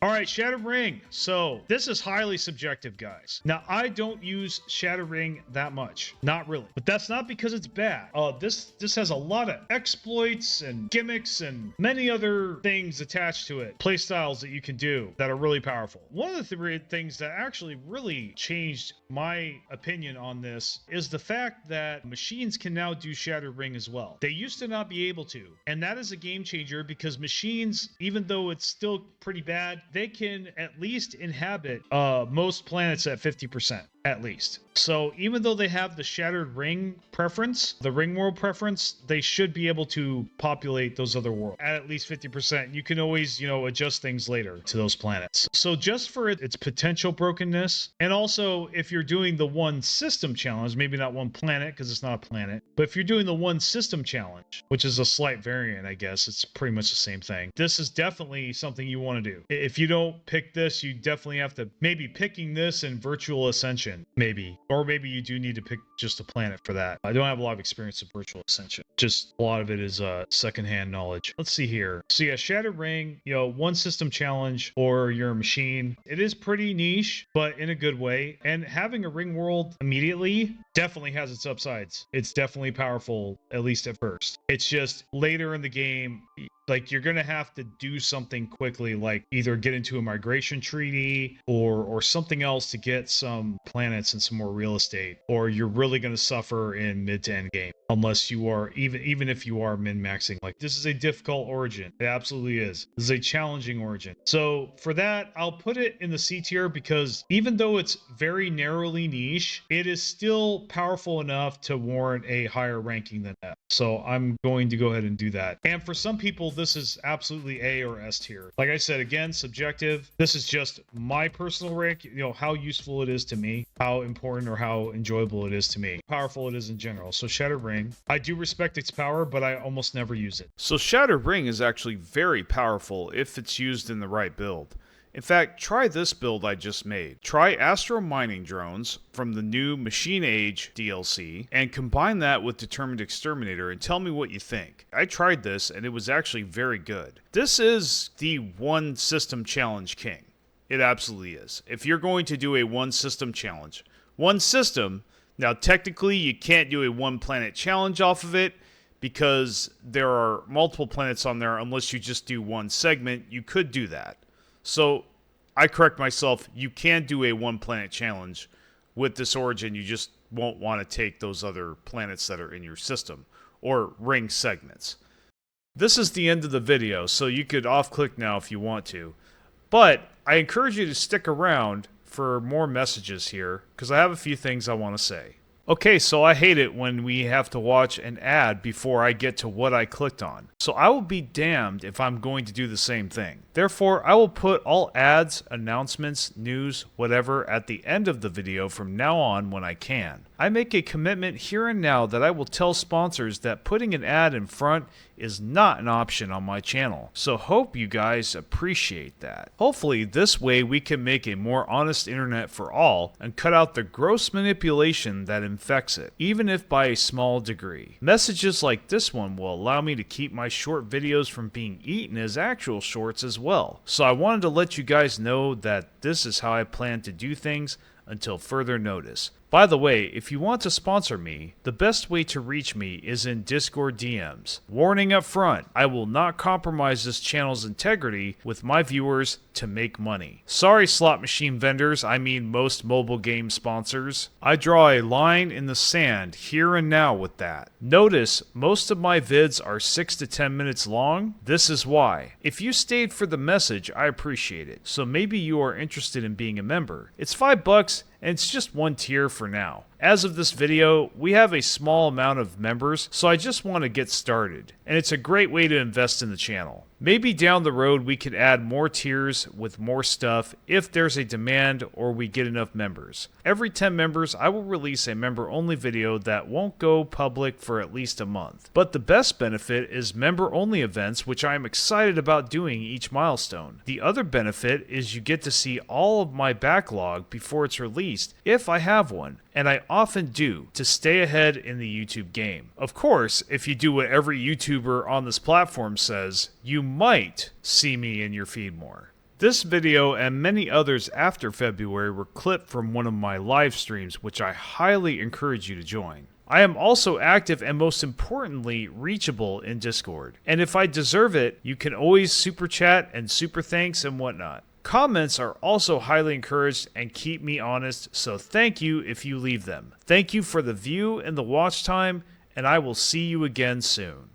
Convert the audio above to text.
All right, Shattered Ring. So this is highly subjective, guys. Now, I don't use Shattered Ring that much. Not really. But that's not because it's bad. This has a lot of exploits and gimmicks and many other things attached to it. Playstyles that you can do that are really powerful. One of the things that actually really changed my opinion on this is the fact that machines can now do Shattered Ring as well. They used to not be able to. And that is a game changer because machines, even though it's still pretty bad, they can at least inhabit most planets at 50%. At least. So even though they have the Shattered Ring preference, the ring world preference, they should be able to populate those other worlds at least 50%. You can always, adjust things later to those planets. So just for its potential brokenness, and also if you're doing the one system challenge, maybe not one planet because it's not a planet, but if you're doing the one system challenge, which is a slight variant, I guess, it's pretty much the same thing. This is definitely something you want to do. If you don't pick this, you definitely have to maybe picking this in Virtual Ascension. Maybe. Or maybe you do need to pick just a planet for that. I don't have a lot of experience with Virtual Ascension. Just a lot of it is secondhand knowledge. Let's see here. So yeah, Shattered Ring, one system challenge or your machine. It is pretty niche, but in a good way. And having a ring world immediately definitely has its upsides. It's definitely powerful, at least at first. It's just later in the game, like you're gonna have to do something quickly, like either get into a migration treaty or something else to get some planets and some more real estate, or you're really gonna suffer in mid to end game unless you are even if you are min-maxing. Like this is a difficult origin. It absolutely is. This is a challenging origin. So for that, I'll put it in the C tier because even though it's very narrowly niche, it is still powerful enough to warrant a higher ranking than F. So I'm going to go ahead and do that. And for some people, this is absolutely A or S tier. Like I said, again, subjective. This is just my personal rank, how useful it is to me, how important or how enjoyable it is to me, how powerful it is in general. So Shattered Ring, I do respect its power, but I almost never use it. So Shattered Ring is actually very powerful if it's used in the right build. In fact, try this build I just made. Try Astro Mining Drones from the new Machine Age DLC and combine that with Determined Exterminator and tell me what you think. I tried this and it was actually very good. This is the one system challenge king. It absolutely is. If you're going to do a one system challenge, one system, now technically you can't do a one planet challenge off of it because there are multiple planets on there unless you just do one segment. You could do that. So, I correct myself, you can do a one planet challenge with this origin, you just won't want to take those other planets that are in your system, or ring segments. This is the end of the video, so you could off-click now if you want to. But, I encourage you to stick around for more messages here, because I have a few things I want to say. Okay, so I hate it when we have to watch an ad before I get to what I clicked on. So I will be damned if I'm going to do the same thing. Therefore, I will put all ads, announcements, news, whatever at the end of the video from now on when I can. I make a commitment here and now that I will tell sponsors that putting an ad in front is not an option on my channel. So hope you guys appreciate that. Hopefully this way we can make a more honest internet for all and cut out the gross manipulation that infects it, even if by a small degree. Messages like this one will allow me to keep my short videos from being eaten as actual shorts as well. So I wanted to let you guys know that this is how I plan to do things until further notice. By the way, if you want to sponsor me, the best way to reach me is in Discord DMs. Warning up front, I will not compromise this channel's integrity with my viewers to make money. Sorry slot machine vendors, I mean most mobile game sponsors. I draw a line in the sand here and now with that. Notice, most of my vids are 6 to 10 minutes long. This is why. If you stayed for the message, I appreciate it. So maybe you are interested in being a member. It's $5 and it's just one tier for now. As of this video, we have a small amount of members, so I just want to get started, and it's a great way to invest in the channel. Maybe down the road we could add more tiers with more stuff if there's a demand or we get enough members. Every 10 members, I will release a member-only video that won't go public for at least a month. But the best benefit is member-only events, which I am excited about doing each milestone. The other benefit is you get to see all of my backlog before it's released, if I have one. And I often do, to stay ahead in the YouTube game. Of course, if you do what every YouTuber on this platform says, you might see me in your feed more. This video and many others after February were clipped from one of my live streams, which I highly encourage you to join. I am also active and most importantly, reachable in Discord. And if I deserve it, you can always super chat and super thanks and whatnot. Comments are also highly encouraged and keep me honest, so thank you if you leave them. Thank you for the view and the watch time, and I will see you again soon.